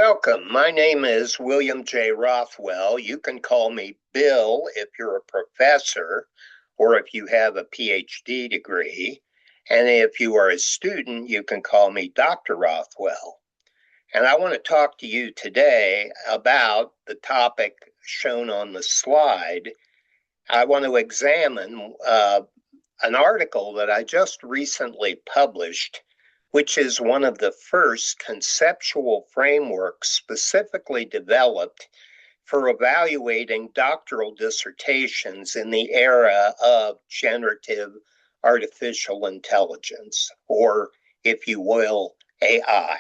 Welcome. My name is William J. Rothwell. You can call me Bill if you're a professor or if you have a PhD degree. And if you are a student, you can call me Dr. Rothwell. And I want to talk to you today about the topic shown on the slide. I want to examine an article that I just recently published, which is one of the first conceptual frameworks specifically developed for evaluating doctoral dissertations in the era of generative artificial intelligence, or, if you will, AI.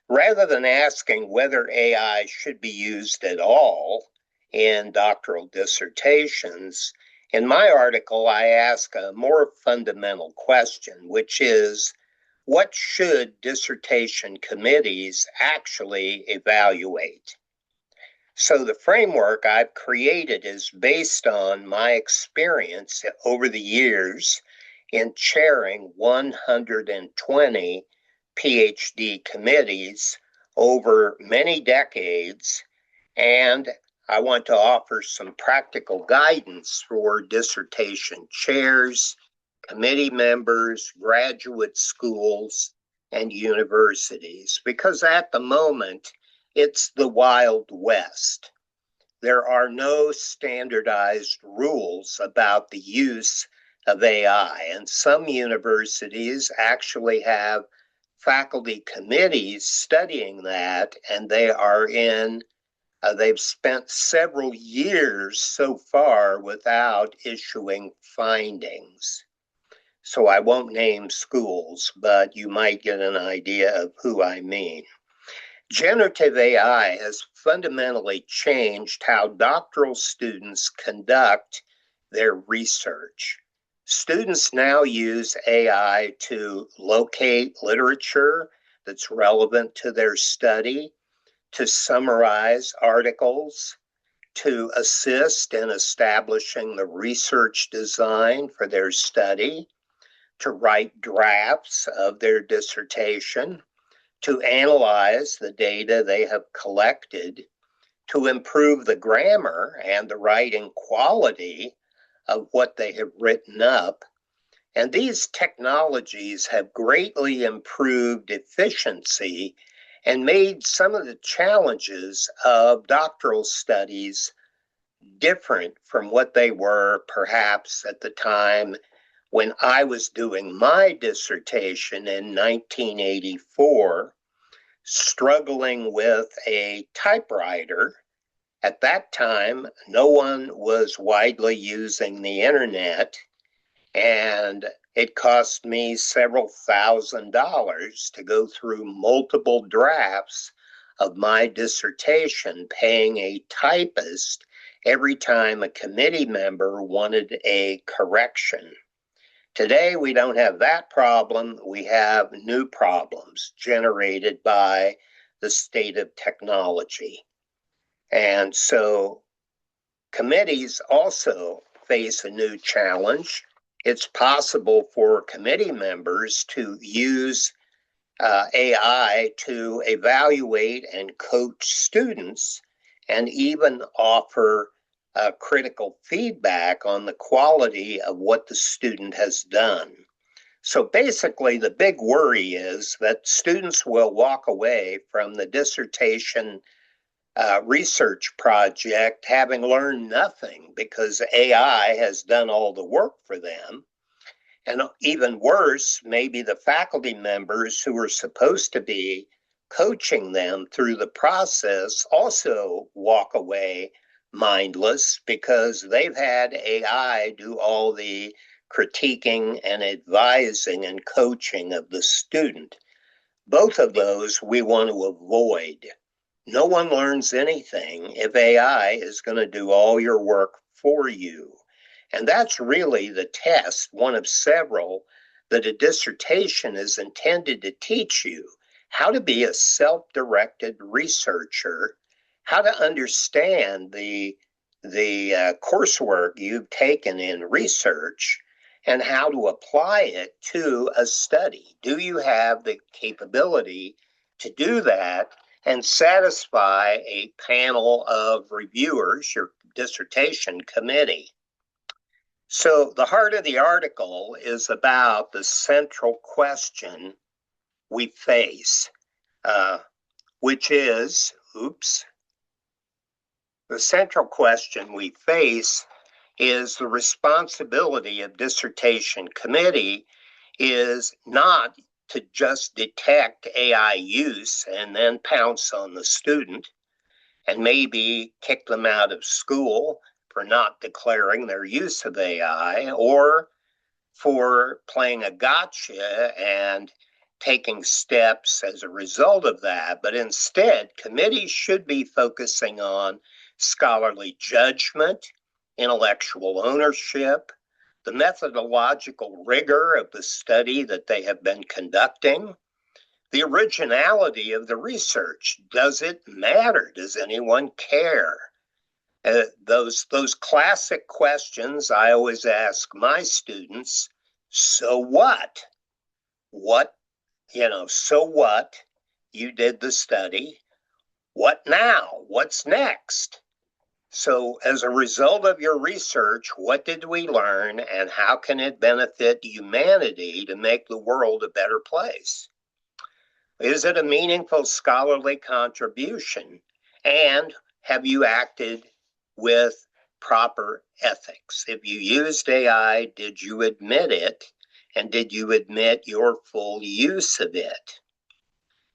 Rather than asking whether AI should be used at all in doctoral dissertations, in my article, I ask a more fundamental question, which is, what should dissertation committees actually evaluate? So the framework I've created is based on my experience over the years in chairing 120 PhD committees over many decades, and I want to offer some practical guidance for dissertation chairs, committee members, graduate schools, and universities, because at the moment, it's the Wild West. There are no standardized rules about the use of AI, and some universities actually have faculty committees studying that, and they've spent several years so far without issuing findings. So I won't name schools, but you might get an idea of who I mean. Generative AI has fundamentally changed how doctoral students conduct their research. Students now use AI to locate literature that's relevant to their study, to summarize articles, to assist in establishing the research design for their study, to write drafts of their dissertation, to analyze the data they have collected, to improve the grammar and the writing quality of what they have written up. And these technologies have greatly improved efficiency and made some of the challenges of doctoral studies different from what they were perhaps at the time when I was doing my dissertation in 1984, struggling with a typewriter. At that time, no one was widely using the internet, and it cost me several $1,000s to go through multiple drafts of my dissertation, paying a typist every time a committee member wanted a correction. Today, we don't have that problem. We have new problems generated by the state of technology. And so committees also face a new challenge. It's possible for committee members to use AI to evaluate and coach students and even offer critical feedback on the quality of what the student has done. So basically, the big worry is that students will walk away from the dissertation research project having learned nothing because AI has done all the work for them. And even worse, maybe the faculty members who are supposed to be coaching them through the process also walk away mindless because they've had AI do all the critiquing and advising and coaching of the student. Both of those we want to avoid. No one learns anything if AI is going to do all your work for you. And that's really the test, one of several, that a dissertation is intended to teach you: how to be a self-directed researcher, how to understand the coursework you've taken in research, and how to apply it to a study. Do you have the capability to do that and satisfy a panel of reviewers, your dissertation committee. So the heart of the article is about the central question we face, which is, the central question we face is the responsibility of dissertation committee is not to just detect AI use and then pounce on the student and maybe kick them out of school for not declaring their use of AI or for playing a gotcha and taking steps as a result of that. But instead, committees should be focusing on scholarly judgment, intellectual ownership, the methodological rigor of the study that they have been conducting, the originality of the research. Does it matter? Does anyone care? Those classic questions I always ask my students. So what? So what? You did the study. What now? What's next? So as a result of your research, what did we learn and how can it benefit humanity to make the world a better place? Is it a meaningful scholarly contribution? And have you acted with proper ethics? If you used AI, did you admit it? And did you admit your full use of it?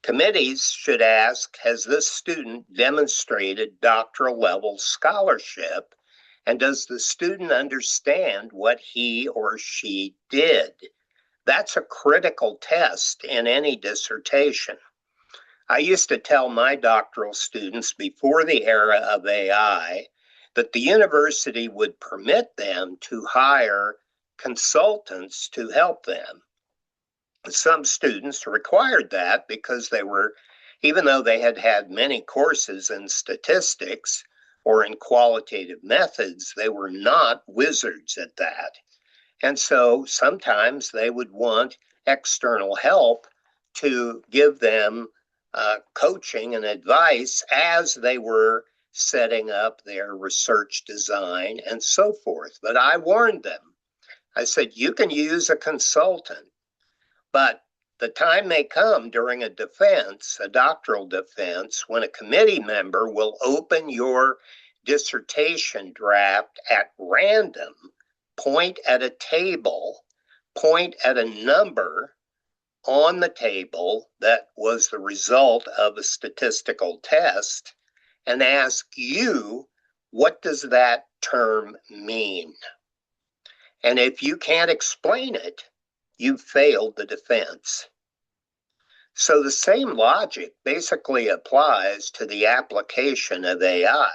Committees should ask, has this student demonstrated doctoral level scholarship? And does the student understand what he or she did? That's a critical test in any dissertation. I used to tell my doctoral students before the era of AI that the university would permit them to hire consultants to help them. Some students required that because even though they had had many courses in statistics or in qualitative methods, they were not wizards at that. And so sometimes they would want external help to give them coaching and advice as they were setting up their research design and so forth. But I warned them. I said, you can use a consultant, but the time may come during a defense, a doctoral defense, when a committee member will open your dissertation draft at random, point at a table, point at a number on the table that was the result of a statistical test, and ask you, what does that term mean? And if you can't explain it, you've failed the defense. So the same logic basically applies to the application of AI.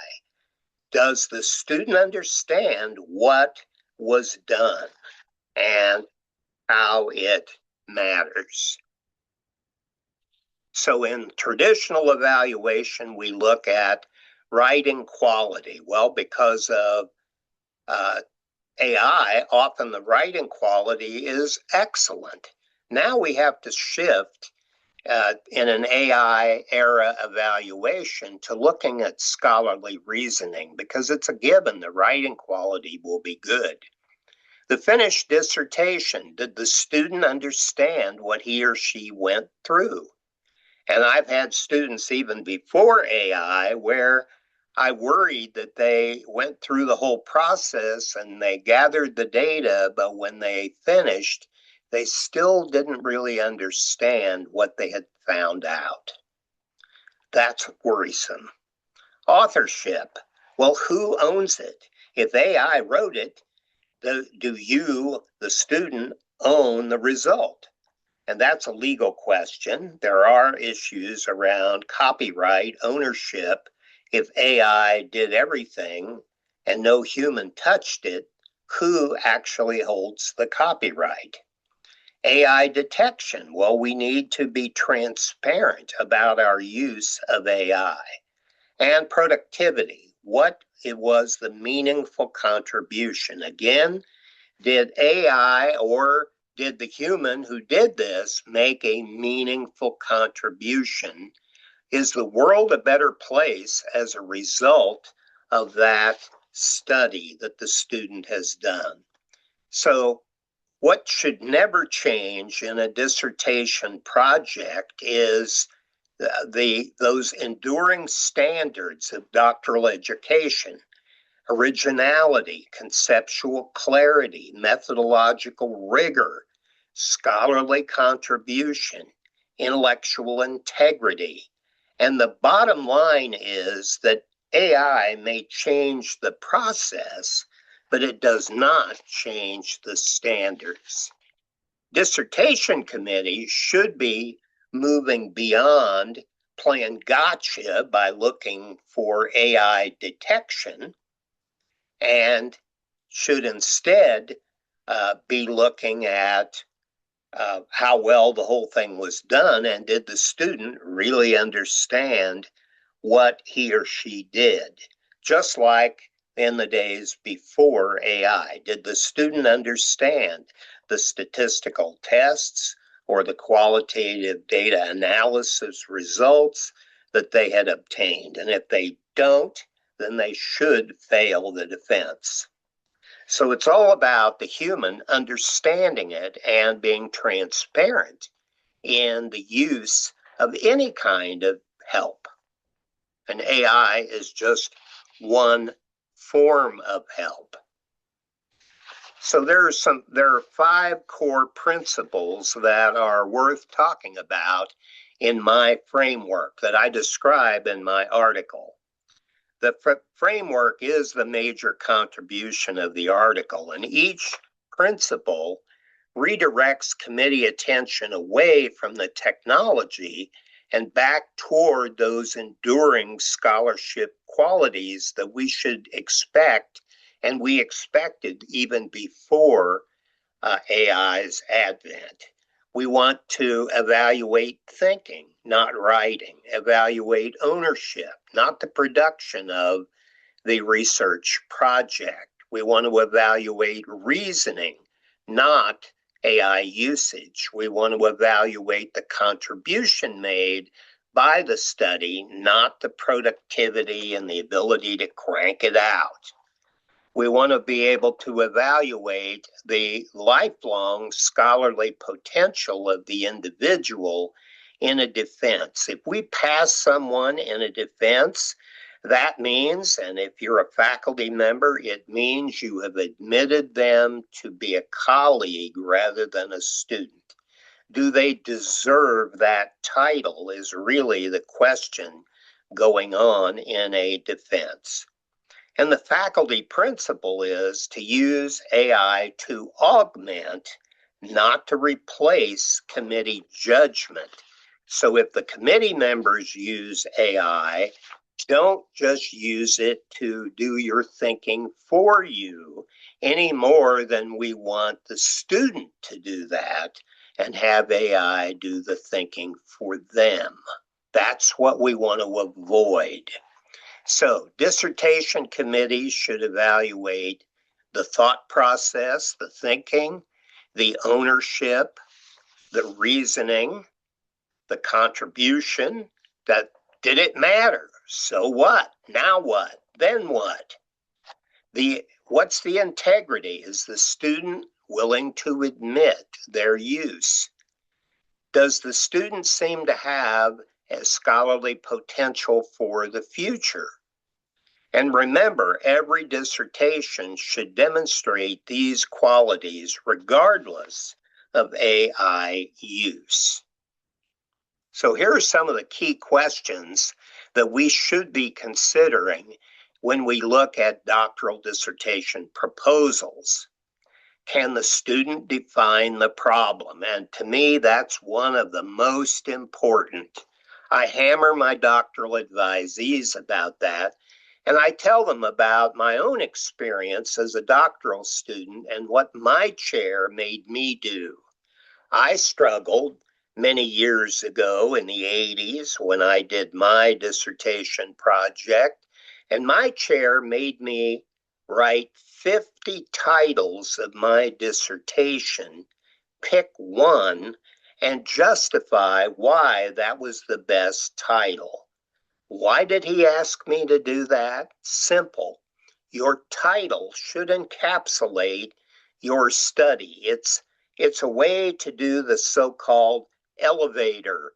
Does the student understand what was done and how it matters? So in traditional evaluation, we look at writing quality. Well, because of AI, often the writing quality is excellent. Now we have to shift in an AI era evaluation to looking at scholarly reasoning, because it's a given the writing quality will be good. The finished dissertation, did the student understand what he or she went through? And I've had students even before AI where I worried that they went through the whole process and they gathered the data, but when they finished, they still didn't really understand what they had found out. That's worrisome. Authorship. Well, who owns it? If AI wrote it, do you, the student, own the result? And that's a legal question. There are issues around copyright ownership. If AI did everything and no human touched it, who actually holds the copyright? AI detection. Well, we need to be transparent about our use of AI. And productivity. What it was the meaningful contribution. Again, did AI or did the human who did this make a meaningful contribution Is the world a better place as a result of that study that the student has done? So what should never change in a dissertation project is those enduring standards of doctoral education: originality, conceptual clarity, methodological rigor, scholarly contribution, intellectual integrity. And the bottom line is that AI may change the process, but it does not change the standards. Dissertation committees should be moving beyond playing gotcha by looking for AI detection, and should instead be looking at how well the whole thing was done, and did the student really understand what he or she did? Just like in the days before AI, did the student understand the statistical tests or the qualitative data analysis results that they had obtained? And if they don't, then they should fail the defense. So it's all about the human understanding it and being transparent in the use of any kind of help. And AI is just one form of help. So there are 5 core principles that are worth talking about in my framework that I describe in my article. The framework is the major contribution of the article, and each principle redirects committee attention away from the technology and back toward those enduring scholarship qualities that we should expect, and we expected even before AI's advent. We want to evaluate thinking, not writing; evaluate ownership, not the production of the research project. We want to evaluate reasoning, not AI usage. We want to evaluate the contribution made by the study, not the productivity and the ability to crank it out. We want to be able to evaluate the lifelong scholarly potential of the individual in a defense. If we pass someone in a defense, that means, and if you're a faculty member, it means you have admitted them to be a colleague rather than a student. Do they deserve that title is really the question going on in a defense. And the faculty principle is to use AI to augment, not to replace, committee judgment. So if the committee members use AI, don't just use it to do your thinking for you any more than we want the student to do that and have AI do the thinking for them. That's what we want to avoid. So dissertation committees should evaluate the thought process, the thinking, the ownership, the reasoning, the contribution. That did it matter? So what? Now what? Then what? What's the integrity? Is the student willing to admit their use? Does the student seem to have a scholarly potential for the future? And remember, every dissertation should demonstrate these qualities regardless of AI use. So here are some of the key questions that we should be considering when we look at doctoral dissertation proposals. Can the student define the problem? And to me, that's one of the most important. I hammer my doctoral advisees about that, and I tell them about my own experience as a doctoral student and what my chair made me do. I struggled many years ago in the 80s when I did my dissertation project, and my chair made me write 50 titles of my dissertation, pick one, and justify why that was the best title. Why did he ask me to do that? Simple. Your title should encapsulate your study. It's a way to do the so-called elevator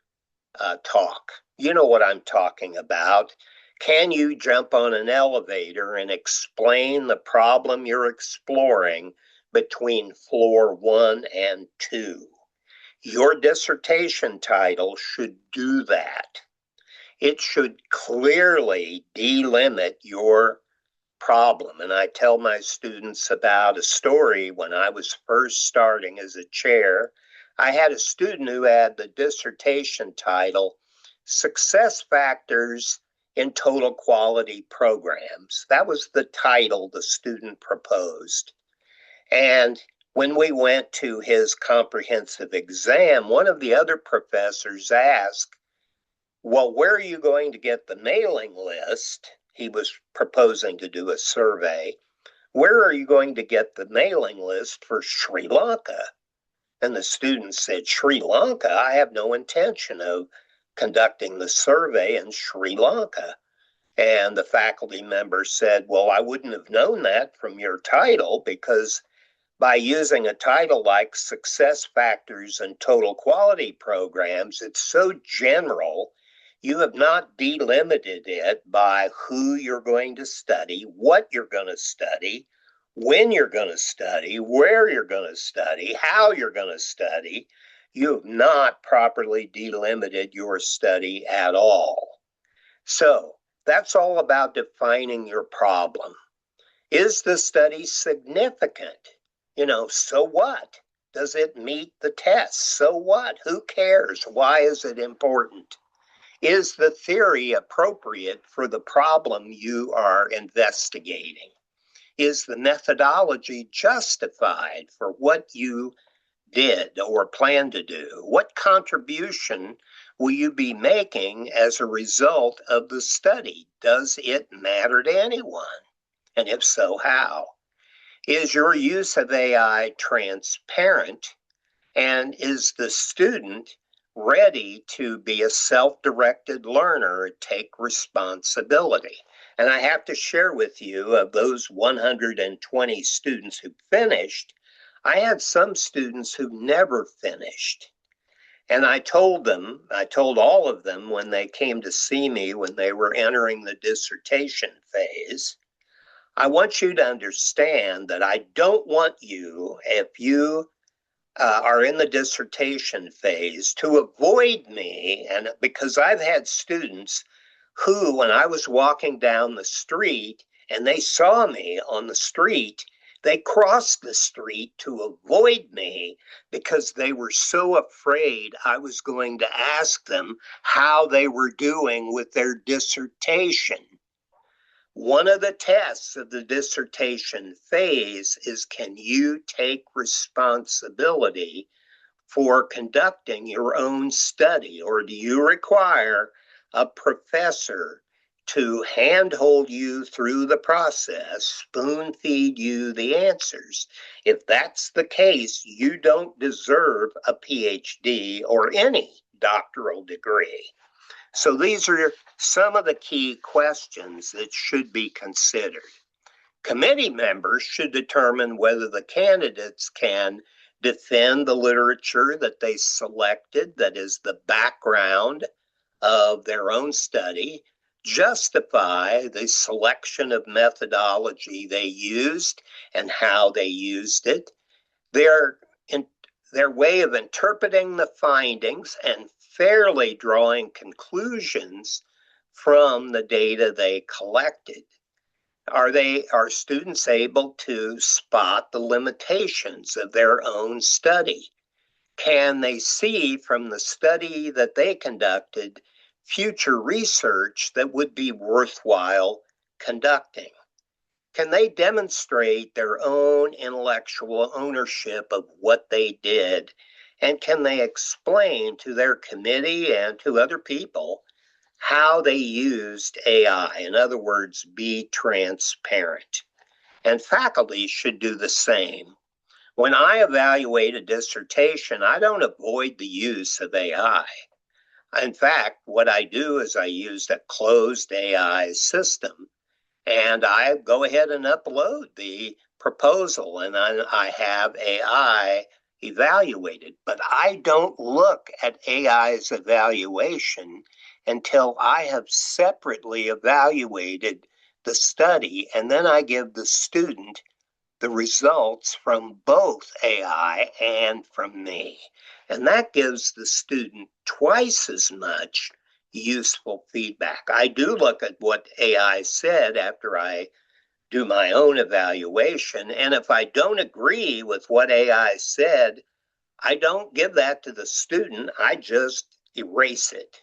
talk. You know what I'm talking about. Can you jump on an elevator and explain the problem you're exploring between floor 1 and 2? Your dissertation title should do that. It should clearly delimit your problem. And I tell my students about a story when I was first starting as a chair. I had a student who had the dissertation title, Success Factors in Total Quality Programs. That was the title the student proposed. And when we went to his comprehensive exam, one of the other professors asked, well, where are you going to get the mailing list? He was proposing to do a survey. Where are you going to get the mailing list for Sri Lanka? And the student said, Sri Lanka? I have no intention of conducting the survey in Sri Lanka. And the faculty member said, well, I wouldn't have known that from your title, because by using a title like Success Factors and Total Quality Programs, it's so general. You have not delimited it by who you're going to study, what you're going to study, when you're going to study, where you're going to study, how you're going to study. You have not properly delimited your study at all. So that's all about defining your problem. Is the study significant? So what? Does it meet the test? So what? Who cares? Why is it important? Is the theory appropriate for the problem you are investigating? Is the methodology justified for what you did or plan to do? What contribution will you be making as a result of the study? Does it matter to anyone? And if so, how? Is your use of AI transparent? And is the student ready to be a self-directed learner and take responsibility? And I have to share with you, of those 120 students who finished, I had some students who never finished. And I told all of them when they came to see me, when they were entering the dissertation phase, I want you to understand that I don't want you, if you are in the dissertation phase, to avoid me. And because I've had students who, when I was walking down the street and they saw me on the street, they crossed the street to avoid me because they were so afraid I was going to ask them how they were doing with their dissertation. One of the tests of the dissertation phase is, can you take responsibility for conducting your own study, or do you require a professor to handhold you through the process, spoon feed you the answers? If that's the case, you don't deserve a PhD or any doctoral degree. So these are some of the key questions that should be considered. Committee members should determine whether the candidates can defend the literature that they selected, that is the background of their own study, justify the selection of methodology they used and how they used it, their way of interpreting the findings and fairly drawing conclusions from the data they collected. Are students able to spot the limitations of their own study? Can they see from the study that they conducted future research that would be worthwhile conducting? Can they demonstrate their own intellectual ownership of what they did? And can they explain to their committee and to other people how they used AI? In other words, be transparent. And faculty should do the same. When I evaluate a dissertation, I don't avoid the use of AI. In fact, what I do is I use a closed AI system, and I go ahead and upload the proposal, and I have AI evaluated. But I don't look at AI's evaluation until I have separately evaluated the study, and then I give the student the results from both AI and from me. And that gives the student twice as much useful feedback. I do look at what AI said after I do my own evaluation. And if I don't agree with what AI said, I don't give that to the student. I just erase it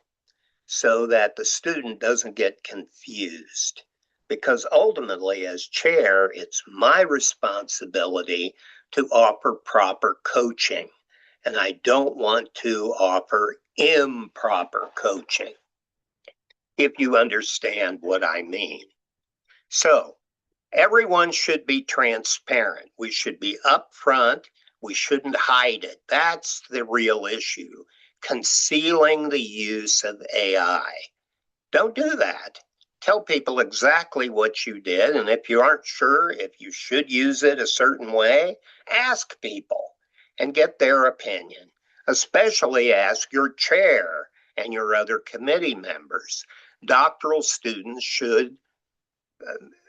so that the student doesn't get confused. Because ultimately, as chair, it's my responsibility to offer proper coaching. And I don't want to offer improper coaching, if you understand what I mean. So, everyone should be transparent. We should be upfront. We shouldn't hide it. That's the real issue. Concealing the use of AI. Don't do that. Tell people exactly what you did. And if you aren't sure if you should use it a certain way, ask people and get their opinion. Especially ask your chair and your other committee members. Doctoral students should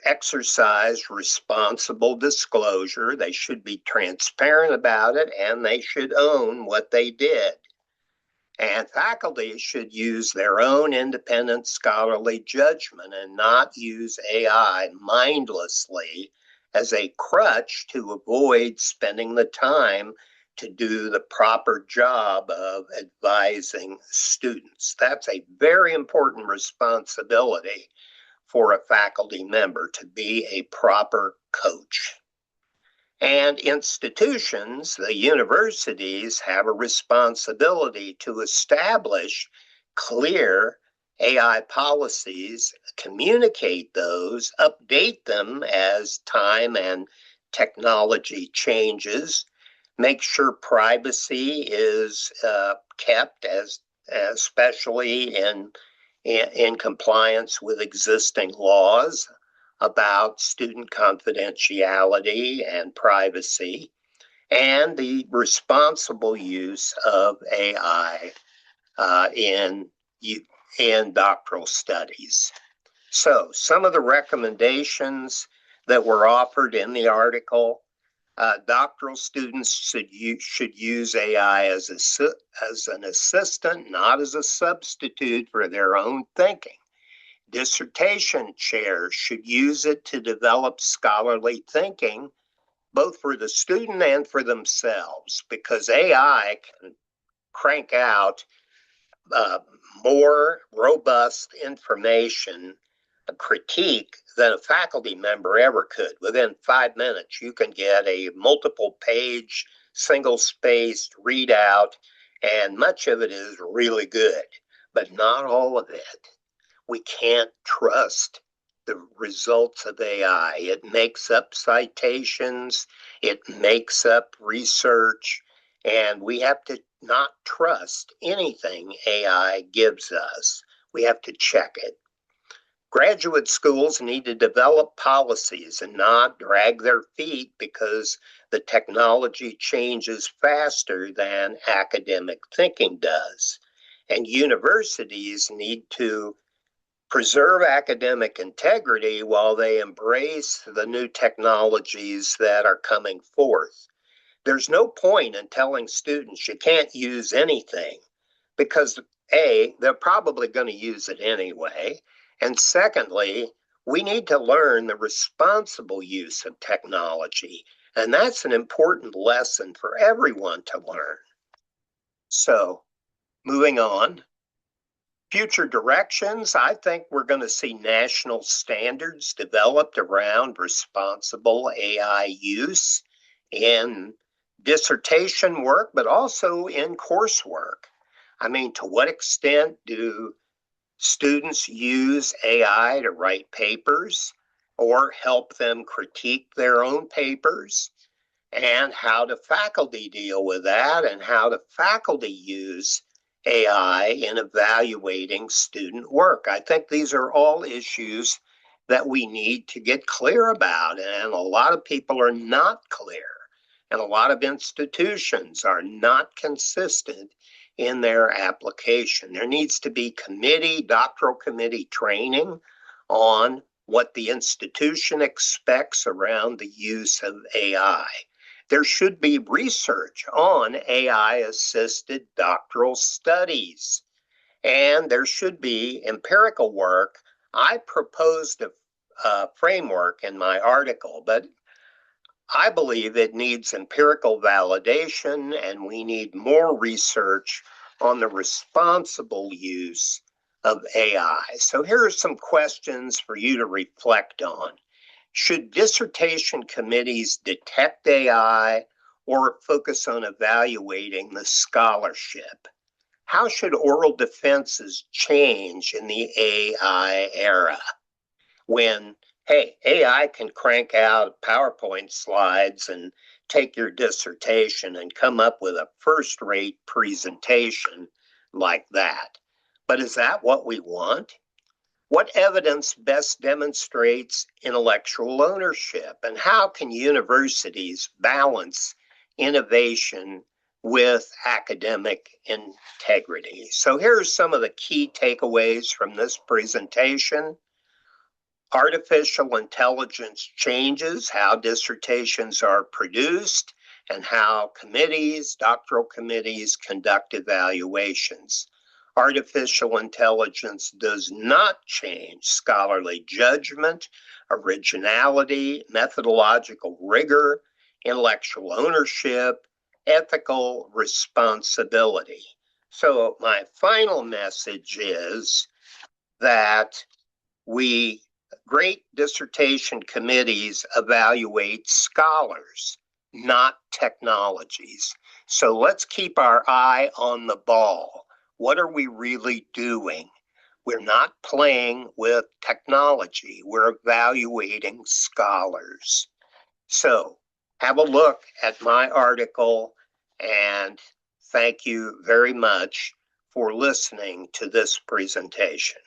exercise responsible disclosure. They should be transparent about it, and they should own what they did. And faculty should use their own independent scholarly judgment and not use AI mindlessly as a crutch to avoid spending the time to do the proper job of advising students. That's a very important responsibility for a faculty member, to be a proper coach. And institutions, the universities, have a responsibility to establish clear AI policies, communicate those, update them as time and technology changes, make sure privacy is kept, especially in compliance with existing laws about student confidentiality and privacy, and the responsible use of AI in doctoral studies. So, some of the recommendations that were offered in the article: doctoral students should use AI as an assistant, not as a substitute for their own thinking. Dissertation chairs should use it to develop scholarly thinking, both for the student and for themselves, because AI can crank out uh, more robust information, a critique, than a faculty member ever could. Within 5 minutes, you can get a multiple page, single spaced readout, and much of it is really good, but not all of it. We can't trust the results of AI. It makes up citations, it makes up research, and we have to not trust anything AI gives us. We have to check it. Graduate schools need to develop policies and not drag their feet because the technology changes faster than academic thinking does. And universities need to preserve academic integrity while they embrace the new technologies that are coming forth. There's no point in telling students you can't use anything, because A, they're probably going to use it anyway. And secondly, we need to learn the responsible use of technology. And that's an important lesson for everyone to learn. So, moving on. Future directions, I think we're going to see national standards developed around responsible AI use in dissertation work, but also in coursework. I mean, to what extent do students use AI to write papers or help them critique their own papers? and how do faculty deal with that, and how do faculty use AI in evaluating student work. I think these are all issues that we need to get clear about, and a lot of people are not clear, and a lot of institutions are not consistent in their application. There needs to be doctoral committee training on what the institution expects around the use of AI. There should be research on AI-assisted doctoral studies, and there should be empirical work. I proposed a framework in my article, but I believe it needs empirical validation, and we need more research on the responsible use of AI. So here are some questions for you to reflect on. Should dissertation committees detect AI or focus on evaluating the scholarship? How should oral defenses change in the AI era when, hey, AI can crank out PowerPoint slides and take your dissertation and come up with a first-rate presentation like that? But is that what we want? What evidence best demonstrates intellectual ownership, and how can universities balance innovation with academic integrity? So here are some of the key takeaways from this presentation. Artificial intelligence changes how dissertations are produced and how doctoral committees conduct evaluations. Artificial intelligence does not change scholarly judgment, originality, methodological rigor, intellectual ownership, ethical responsibility. So my final message is that great dissertation committees evaluate scholars, not technologies. So let's keep our eye on the ball. What are we really doing? We're not playing with technology. We're evaluating scholars. So have a look at my article, and thank you very much for listening to this presentation.